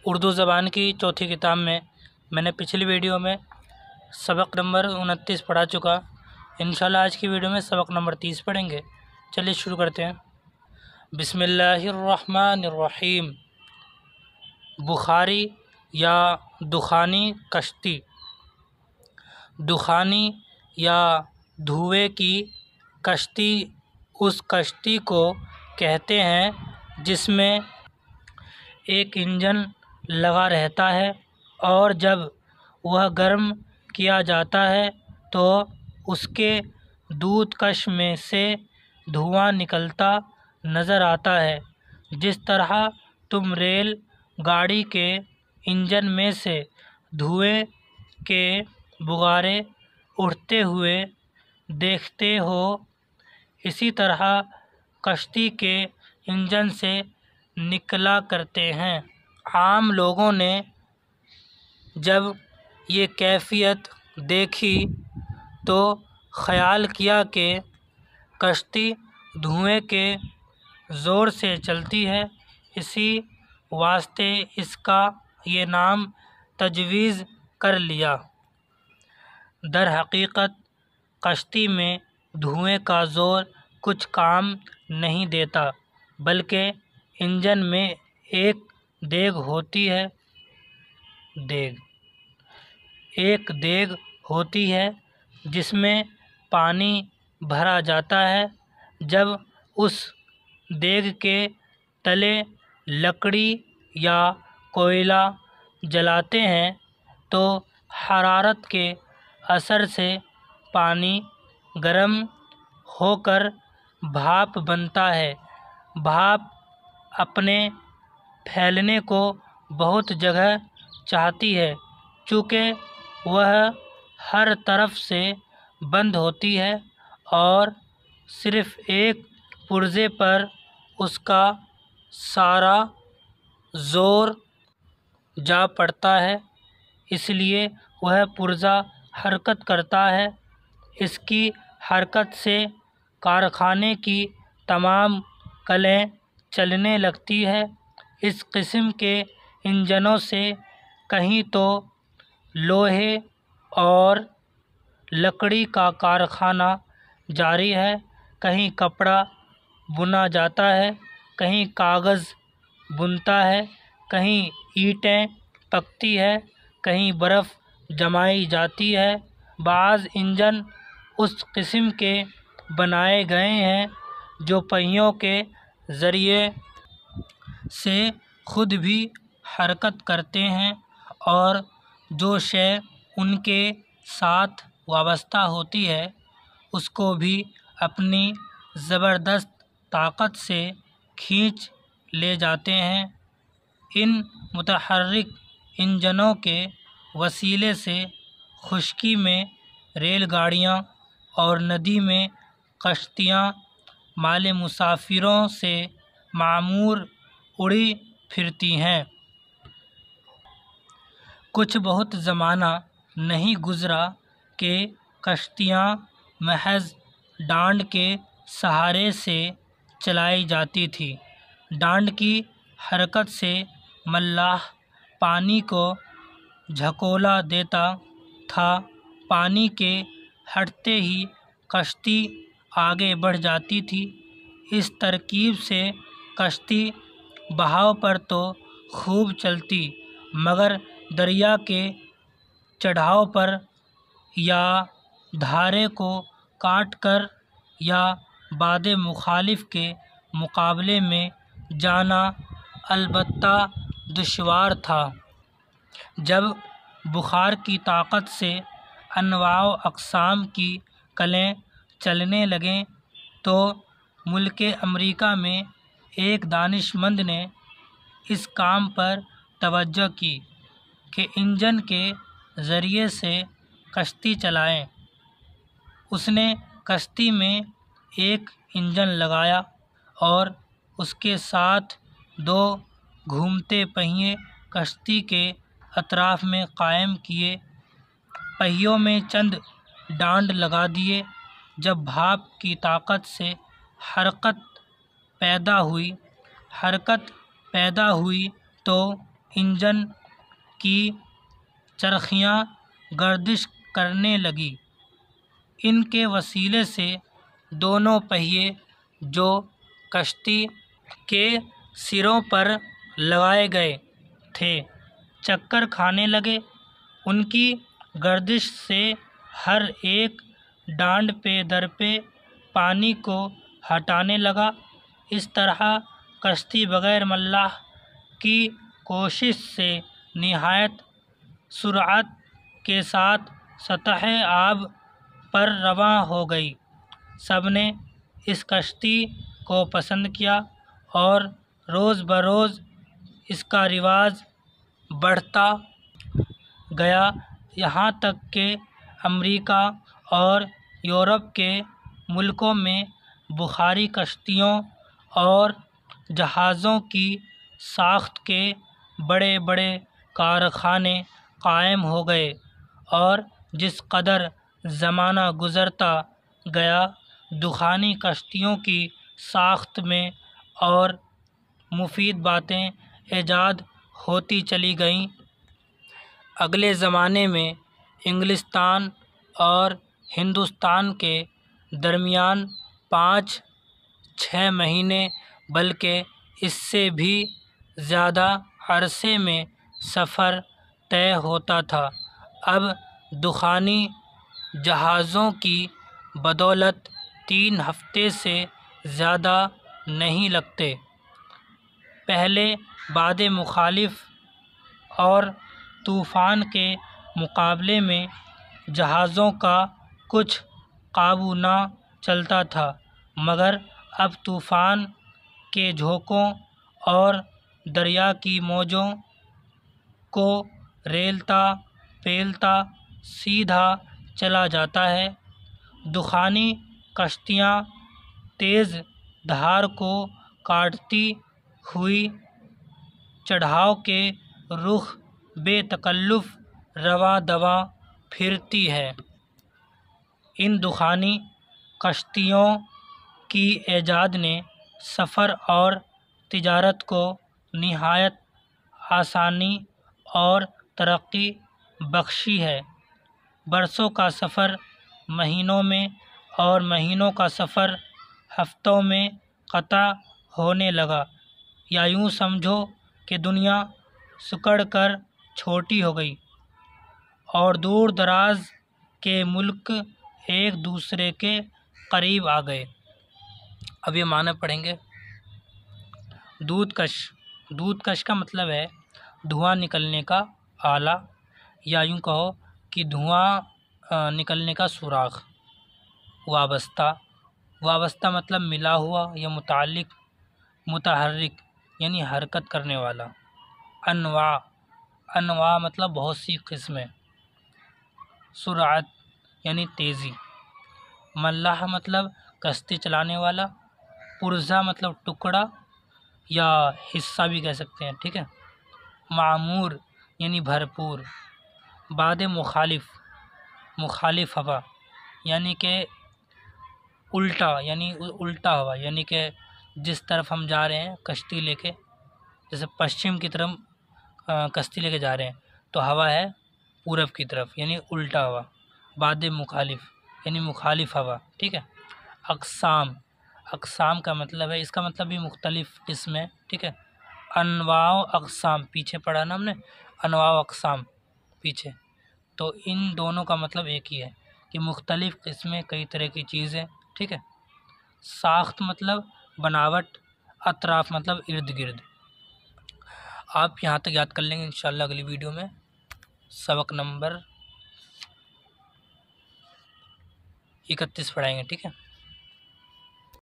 اردو زبان کی چوتھی کتاب میں میں نے پچھلی ویڈیو میں سبق نمبر 29 پڑھا چکا۔ انشاءاللہ آج کی ویڈیو میں سبق نمبر 30 پڑھیں گے۔ چلیے شروع کرتے ہیں۔ بسم اللہ الرحمن الرحیم۔ بخاری یا دخانی کشتی۔ دخانی یا دھوئے کی کشتی اس کشتی کو کہتے ہیں جس میں ایک انجن لگا رہتا ہے اور جب وہ گرم کیا جاتا ہے تو اس کے دودھ کش میں سے دھواں نکلتا نظر آتا ہے۔ جس طرح تم ریل گاڑی کے انجن میں سے دھوئے کے بغارے اٹھتے ہوئے دیکھتے ہو، اسی طرح کشتی کے انجن سے نکلا کرتے ہیں۔ عام لوگوں نے جب یہ کیفیت دیکھی تو خیال کیا کہ کشتی دھوئے کے زور سے چلتی ہے، اسی واسطے اس کا یہ نام تجویز کر لیا۔ در حقیقت کشتی میں دھوئے کا زور کچھ کام نہیں دیتا، بلکہ انجن میں ایک دیگ ہوتی ہے جس میں پانی بھرا جاتا ہے۔ جب اس دیگ کے تلے لکڑی یا کوئلہ جلاتے ہیں تو حرارت کے اثر سے پانی گرم ہو کر بھاپ بنتا ہے۔ بھاپ اپنے پھیلنے کو بہت جگہ چاہتی ہے، چونکہ وہ ہر طرف سے بند ہوتی ہے اور صرف ایک پرزے پر اس کا سارا زور جا پڑتا ہے، اس لیے وہ پرزہ حرکت کرتا ہے۔ اس کی حرکت سے کارخانے کی تمام کلیں چلنے لگتی ہیں۔ اس قسم کے انجنوں سے کہیں تو لوہے اور لکڑی کا کارخانہ جاری ہے، کہیں کپڑا بنا جاتا ہے، کہیں کاغذ بنتا ہے، کہیں اینٹیں پکتی ہیں، کہیں برف جمائی جاتی ہے۔ بعض انجن اس قسم کے بنائے گئے ہیں جو پہیوں کے ذریعے سے خود بھی حرکت کرتے ہیں اور جو شے ان کے ساتھ وابستہ ہوتی ہے اس کو بھی اپنی زبردست طاقت سے کھینچ لے جاتے ہیں۔ ان متحرک انجنوں کے وسیلے سے خشکی میں ریل گاڑیاں اور ندی میں کشتیاں مال مسافروں سے معمور اڑی پھرتی ہیں۔ کچھ بہت زمانہ نہیں گزرا کہ کشتیاں محض ڈانڈ کے سہارے سے چلائی جاتی تھیں۔ ڈانڈ کی حرکت سے ملاح پانی کو جھکولا دیتا تھا، پانی کے ہٹتے ہی کشتی آگے بڑھ جاتی تھی۔ اس ترکیب سے کشتی بہاؤ پر تو خوب چلتی، مگر دریا کے چڑھاؤ پر یا دھارے کو کاٹ کر یا باد مخالف کے مقابلے میں جانا البتہ دشوار تھا۔ جب بخار کی طاقت سے انواع و اقسام کی کلیں چلنے لگیں تو ملک امریکہ میں ایک دانش مند نے اس کام پر توجہ کی کہ انجن کے ذریعے سے کشتی چلائیں۔ اس نے کشتی میں ایک انجن لگایا اور اس کے ساتھ دو گھومتے پہیے کشتی کے اطراف میں قائم کیے، پہیوں میں چند ڈانڈ لگا دیے۔ جب بھاپ کی طاقت سے حرکت پیدا ہوئی تو انجن کی چرخیاں گردش کرنے لگی۔ ان کے وسیلے سے دونوں پہیے جو کشتی کے سروں پر لگائے گئے تھے چکر کھانے لگے۔ ان کی گردش سے ہر ایک ڈانڈ پہ در پہ پانی کو ہٹانے لگا۔ اس طرح کشتی بغیر ملاح کی کوشش سے نہایت سرعت کے ساتھ سطح آب پر رواں ہو گئی۔ سب نے اس کشتی کو پسند کیا اور روز بروز اس کا رواج بڑھتا گیا، یہاں تک کہ امریکہ اور یورپ کے ملکوں میں بخاری کشتیوں اور جہازوں کی ساخت کے بڑے بڑے کارخانے قائم ہو گئے، اور جس قدر زمانہ گزرتا گیا دخانی کشتیوں کی ساخت میں اور مفید باتیں ایجاد ہوتی چلی گئیں۔ اگلے زمانے میں انگلستان اور ہندوستان کے درمیان 5-6 مہینے بلکہ اس سے بھی زیادہ عرصے میں سفر طے ہوتا تھا۔ اب دخانی جہازوں کی بدولت 3 ہفتے سے زیادہ نہیں لگتے۔ پہلے باد مخالف اور طوفان کے مقابلے میں جہازوں کا کچھ قابو نہ چلتا تھا، مگر اب طوفان کے جھونکوں اور دریا کی موجوں کو ریلتا پیلتا سیدھا چلا جاتا ہے۔ دخانی کشتیاں تیز دھار کو کاٹتی ہوئی چڑھاؤ کے رخ بے تکلف رواں دواں پھرتی ہیں۔ ان دخانی کشتیوں کی ایجاد نے سفر اور تجارت کو نہایت آسانی اور ترقی بخشی ہے۔ برسوں کا سفر مہینوں میں اور مہینوں کا سفر ہفتوں میں قطع ہونے لگا، یا یوں سمجھو کہ دنیا سکڑ کر چھوٹی ہو گئی اور دور دراز کے ملک ایک دوسرے کے قریب آ گئے۔ اب یہ معنی پڑھیں گے۔ دودھ کش، دودھ کش کا مطلب ہے دھواں نکلنے کا آلہ، یا یوں کہو کہ دھواں نکلنے کا سوراخ۔ وابستہ، وابستہ مطلب ملا ہوا یا متعلق، متحرک یعنی حرکت کرنے والا۔ انواع، انواع مطلب بہت سی قسمیں۔ سرعت یعنی تیزی۔ ملاح مطلب کشتی چلانے والا۔ پرزہ مطلب ٹکڑا یا حصہ بھی کہہ سکتے ہیں، ٹھیک ہے۔ معمور یعنی بھرپور۔ باد مخالف، مخالف ہوا یعنی کہ الٹا، یعنی الٹا ہوا، یعنی کہ جس طرف ہم جا رہے ہیں کشتی لے کے، جیسے پشچم کی طرف کشتی لے کے جا رہے ہیں تو ہوا ہے پورب کی طرف، یعنی الٹا ہوا۔ باد مخالف یعنی مخالف ہوا، ٹھیک ہے۔ اقسام، اقسام کا مطلب ہے، اس کا مطلب بھی مختلف قسم ہے، ٹھیک ہے۔ انواع و اقسام پیچھے پڑھا نا ہم نے، انواع و اقسام پیچھے، تو ان دونوں کا مطلب ایک ہی ہے کہ مختلف قسمیں، کئی طرح کی چیزیں، ٹھیک ہے۔ ساخت مطلب بناوٹ، اطراف مطلب ارد گرد۔ آپ یہاں تک یاد کر لیں گے، انشاءاللہ اگلی ویڈیو میں سبق نمبر 31 پڑھائیں گے، ٹھیک ہے۔